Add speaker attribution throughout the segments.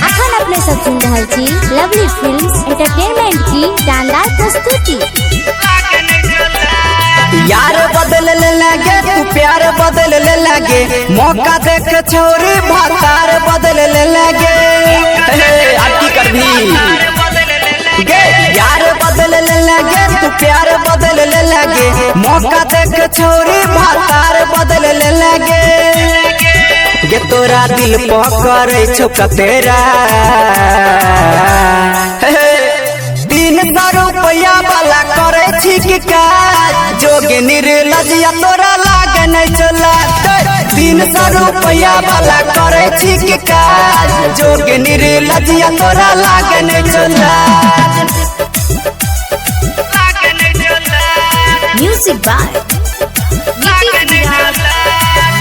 Speaker 1: अखन अपने सब सुन रहे छी लवली फिल्म्स एंटरटेनमेंट की शानदार प्रस्तुति।
Speaker 2: यार बदल ले लगे तू प्यार बदल ले लगे, मौका देख छोरी भातार बदल ले लगे। अब की करबी गे यार बदल ले लगे तू प्यार बदल ले लगे, मौका देख छोरी भातार बदल ले लगे। गे तोरा दिल पकड़े छो कतेरा 300 रुपया वाला करे छी कि काज, जोगे निर्लजिया तोरा लागे नहीं चला। 300 रुपया वाला करे छी कि काज, जोगे निर्लजिया तोरा लागे नहीं चला।
Speaker 1: Music by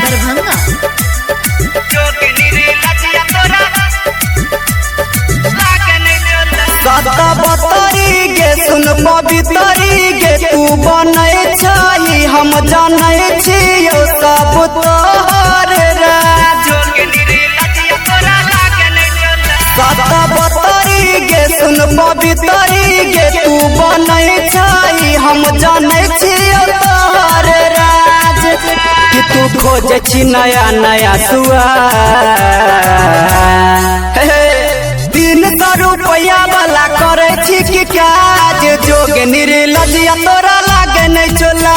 Speaker 1: Darbhanga.
Speaker 2: बतरी गे सुन पवितरी गे तू बनै छही हम जानै छियो सब तोहर राज। बतरी गे सुन पवितरी गे तू बनै छही हम जानै छियो तोहर राज। कि तू खोज छी नया नया सुआद, 300 रुपया वाला करे छी कि काज, जोगे निर्लजिया तोरा लागे नहीं चला।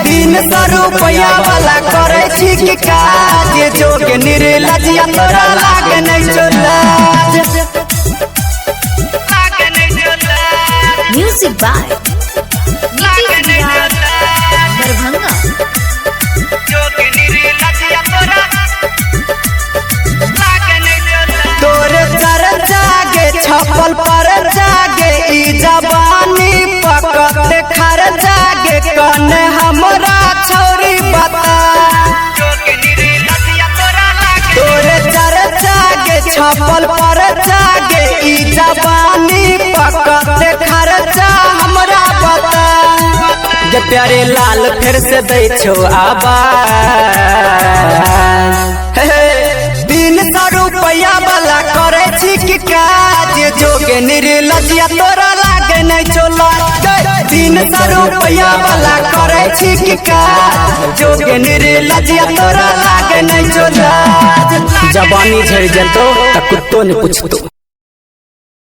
Speaker 2: 300 रुपया वाला करे छी कि काज, जोगे निर्लजिया तोरा लागे नहीं चला।
Speaker 1: Music by Darbhanga.
Speaker 2: तोरे कर जागे छपल पर जागे ई जवानी पकड़ खर जागे कने हमरा छोरी बता। तोरे कर जागे छपल पर जागे ई जवानी पकड़ खर जा हमरा बता। जे प्यारे लाल फिर से दै छो आवाज, 300 रुपया वाला करे छी कि काज, जोगे निर्लजिया तोरा लागे नहीं चला। 300 रुपया वाला करे छी कि काज, जोगे निर्लजिया तोरा लागे नहीं चला। जवानी झड़ जतो त कुत्तो ने पूछतो।